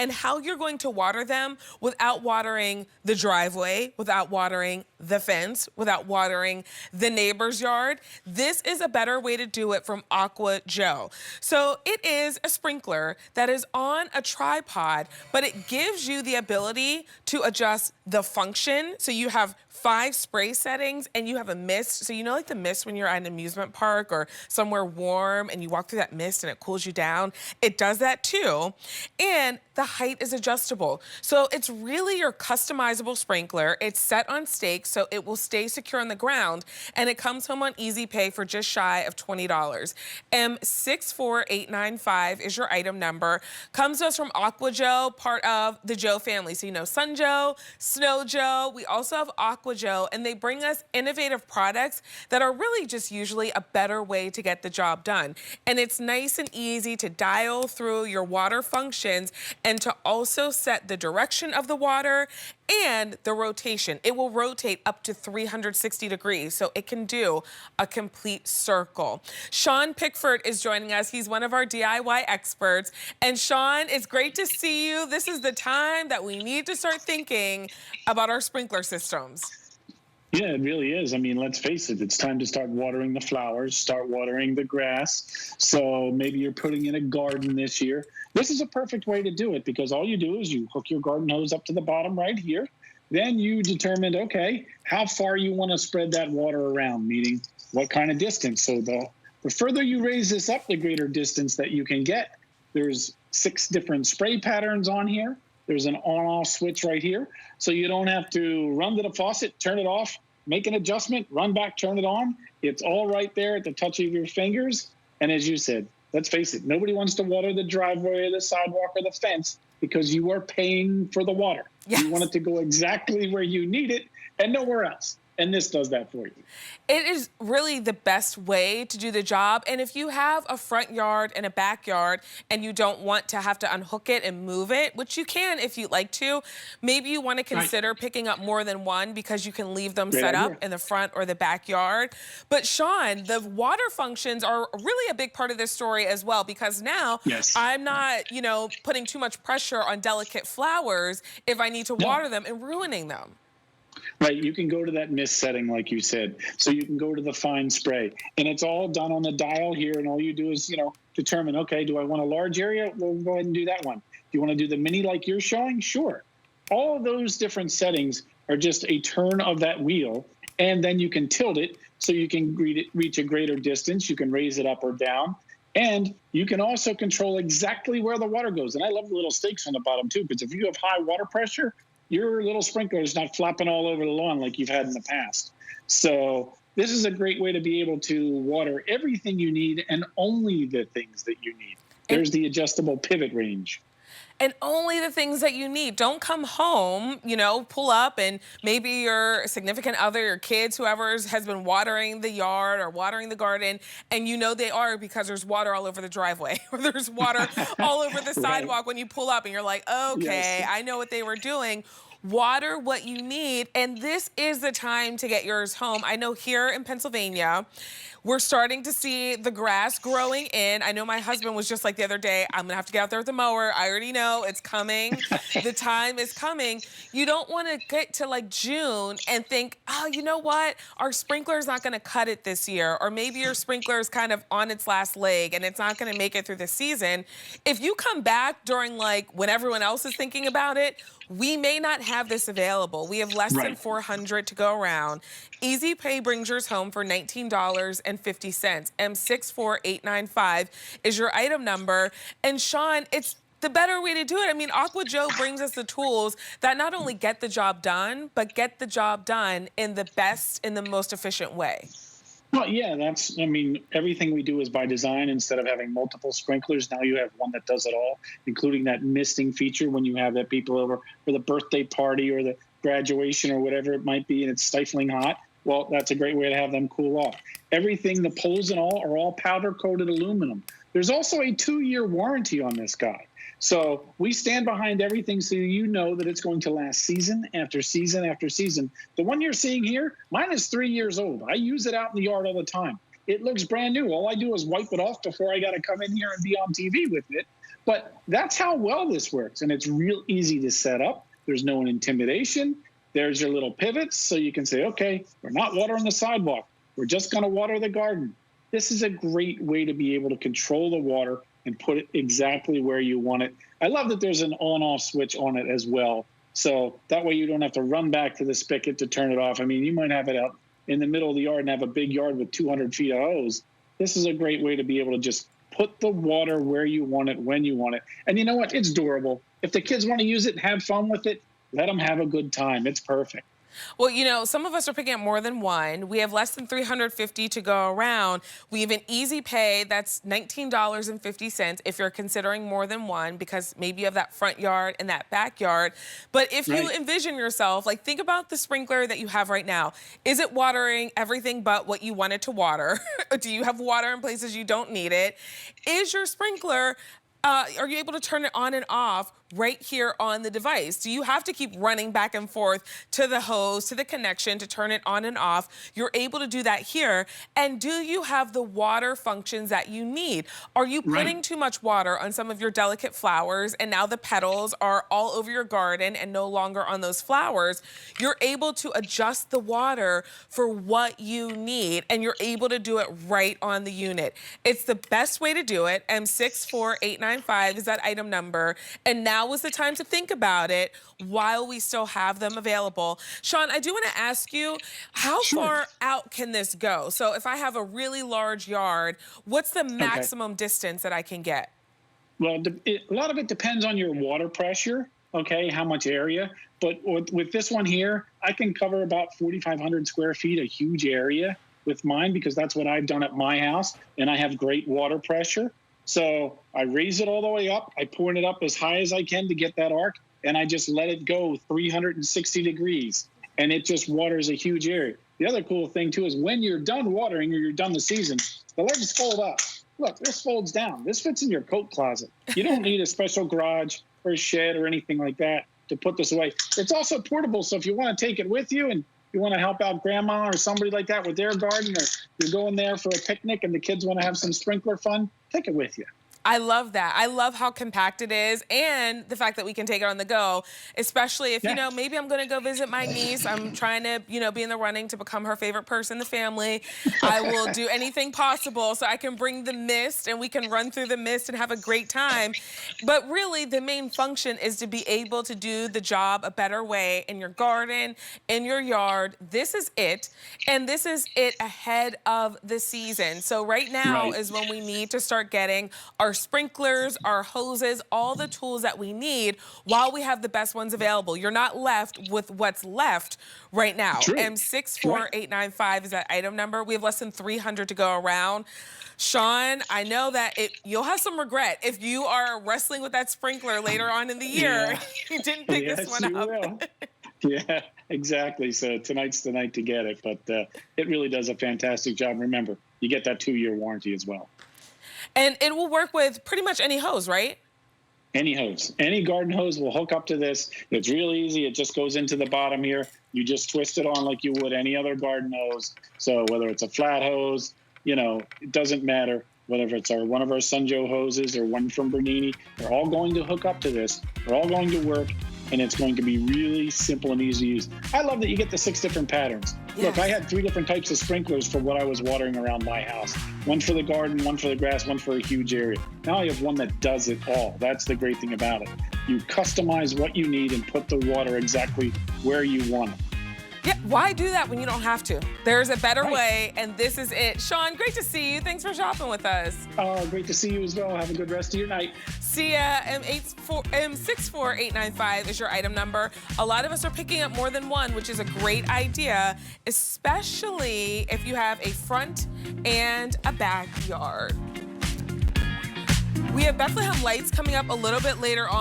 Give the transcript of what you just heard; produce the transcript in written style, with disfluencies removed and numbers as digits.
and how you're going to water them without watering the driveway, without watering the fence, without watering the neighbor's yard. This is a better way to do it from Aqua Joe. So it is a sprinkler that is on a tripod, but it gives you the ability to adjust the function. So you have 5 spray settings and you have a mist. So you know, like the mist when you're at an amusement park or somewhere warm and you walk through that mist and it cools you down. It does that too. And the height is adjustable. So it's really your customizable sprinkler. It's set on stakes, so it will stay secure on the ground. And it comes home on Easy Pay for just shy of $20. M64895 is your item number. Comes to us from Aqua Joe, part of the Joe family. So you know Sun Joe, Snow Joe. We also have Aqua Joe, and they bring us innovative products that are really just usually a better way to get the job done. And it's nice and easy to dial through your water functions and to also set the direction of the water and the rotation. It will rotate up to 360 degrees, so it can do a complete circle. Sean Pickford is joining us. He's one of our DIY experts. And Sean, it's great to see you. This is the time that we need to start thinking about our sprinkler systems. Yeah, it really is. I mean, let's face it, it's time to start watering the flowers, start watering the grass. So maybe you're putting in a garden this year. This is a perfect way to do it because all you do is you hook your garden hose up to the bottom right here. Then you determine, okay, how far you want to spread that water around, meaning what kind of distance. So the further you raise this up, the greater distance that you can get. There's 6 different spray patterns on here. There's an on-off switch right here. So you don't have to run to the faucet, turn it off, make an adjustment, run back, turn it on. It's all right there at the touch of your fingers. And as you said, let's face it, nobody wants to water the driveway or the sidewalk or the fence because you are paying for the water. Yes. You want it to go exactly where you need it and nowhere else. And this does that for you. It is really the best way to do the job. And if you have a front yard and a backyard and you don't want to have to unhook it and move it, which you can if you'd like to, maybe you want to consider picking up more than one because you can leave them set up in the front or the backyard. But Sean, the water functions are really a big part of this story as well, because now I'm not, you know, putting too much pressure on delicate flowers if I need to water them and ruining them. Right, you can go to that mist setting, like you said. So you can go to the fine spray. And it's all done on the dial here, and all you do is, you know, determine, okay, do I want a large area? We'll go ahead and do that one. Do you want to do the mini like you're showing? Sure. All of those different settings are just a turn of that wheel, and then you can tilt it so you can reach a greater distance. You can raise it up or down. And you can also control exactly where the water goes. And I love the little stakes on the bottom, too, because if you have high water pressure, your little sprinkler is not flopping all over the lawn like you've had in the past. So this is a great way to be able to water everything you need and only the things that you need. There's the adjustable pivot range. And only the things that you need. Don't come home, you know, pull up and maybe your significant other, your kids, whoever has been watering the yard or watering the garden, and you know they are because there's water all over the driveway or there's water all over the sidewalk when you pull up and you're like, okay, I know what they were doing. Water what you need, and this is the time to get yours home. I know here in Pennsylvania, we're starting to see the grass growing in. I know my husband was just like the other day, I'm gonna have to get out there with the mower. I already know it's coming. The time is coming. You don't wanna get to like June and think, oh, you know what? Our sprinkler's not gonna cut it this year. Or maybe your sprinkler's kind of on its last leg and it's not gonna make it through the season. If you come back during like when everyone else is thinking about it, we may not have this available. We have less than 400 to go around. Easy Pay brings yours home for $19.50. M64895 is your item number. And Sean, it's the better way to do it. I mean, Aqua Joe brings us the tools that not only get the job done, but get the job done in the best, in the most efficient way. Well, yeah, I mean, everything we do is by design. Instead of having multiple sprinklers, now you have one that does it all, including that misting feature when you have that people over for the birthday party or the graduation or whatever it might be, and it's stifling hot. Well, that's a great way to have them cool off. Everything, the poles and all, are all powder-coated aluminum. There's also a 2-year warranty on this guy. So we stand behind everything so you know that it's going to last season after season after season. The one you're seeing here, mine is 3 years old. I use it out in the yard all the time. It looks brand new. All I do is wipe it off before I got to come in here and be on TV with it. But that's how well this works. And it's real easy to set up. There's no intimidation. There's your little pivots. So you can say, okay, we're not watering the sidewalk. We're just going to water the garden. This is a great way to be able to control the water and put it exactly where you want it. I love that there's an on-off switch on it as well. So that way you don't have to run back to the spigot to turn it off. I mean, you might have it out in the middle of the yard and have a big yard with 200 feet of hose. This is a great way to be able to just put the water where you want it, when you want it. And you know what? It's durable. If the kids want to use it and have fun with it, let them have a good time. It's perfect. Well, you know, some of us are picking up more than one. We have less than 350 to go around. We have an easy pay that's $19.50 if you're considering more than one, because maybe you have that front yard and that backyard. But if you envision yourself, like, think about the sprinkler that you have right now. Is it watering everything but what you want it to water? Do you have water in places you don't need it? Is your sprinkler are you able to turn it on and off right here on the device? Do you have to keep running back and forth to the hose, to the connection to turn it on and off? You're able to do that here. And do you have the water functions that you need? Are you putting too much water on some of your delicate flowers and now the petals are all over your garden and no longer on those flowers? You're able to adjust the water for what you need, and you're able to do it right on the unit. It's the best way to do it. M64895 is that item number. And now is the time to think about it while we still have them available. Sean, I do want to ask you, how far out can this go? So if I have a really large yard, what's the maximum distance that I can get? Well, a lot of it depends on your water pressure, okay, how much area. But with this one here, I can cover about 4,500 square feet, a huge area with mine, because that's what I've done at my house, and I have great water pressure. So I raise it all the way up. I point it up as high as I can to get that arc, and I just let it go 360 degrees, and it just waters a huge area. The other cool thing, too, is when you're done watering or you're done the season, the legs fold up. Look, this folds down. This fits in your coat closet. You don't need a special garage or a shed or anything like that to put this away. It's also portable, so if you want to take it with you and you want to help out grandma or somebody like that with their garden, or you're going there for a picnic and the kids want to have some sprinkler fun, take it with you. I love that. I love how compact it is, and the fact that we can take it on the go, especially if, you know, maybe I'm going to go visit my niece. I'm trying to, you know, be in the running to become her favorite person in the family. I will do anything possible so I can bring the mist and we can run through the mist and have a great time. But really, the main function is to be able to do the job a better way in your garden, in your yard. This is it, and this is it ahead of the season. So right now is when we need to start getting our sprinklers, our hoses, all the tools that we need while we have the best ones available. You're not left with what's left right now. M64895 is that item number. We have less than 300 to go around. Sean, I know that you'll have some regret if you are wrestling with that sprinkler later on in the year. You didn't pick this one up. Yeah, exactly. So tonight's the night to get it, but it really does a fantastic job. Remember, you get that 2-year warranty as well. And it will work with pretty much any hose, right? Any hose. Any garden hose will hook up to this. It's real easy. It just goes into the bottom here. You just twist it on like you would any other garden hose. So whether it's a flat hose, you know, it doesn't matter. Whether it's one of our Sun Joe hoses or one from Bernini, they're all going to hook up to this. They're all going to work, and it's going to be really simple and easy to use. I love that you get the 6 different patterns. Yes. Look, I had 3 different types of sprinklers for what I was watering around my house. One for the garden, one for the grass, one for a huge area. Now I have one that does it all. That's the great thing about it. You customize what you need and put the water exactly where you want it. Yeah, why do that when you don't have to? There's a better way, and this is it. Sean, great to see you. Thanks for shopping with us. Oh, great to see you as well. Have a good rest of your night. See ya. M64895 is your item number. A lot of us are picking up more than one, which is a great idea, especially if you have a front and a backyard. We have Bethlehem Lights coming up a little bit later on.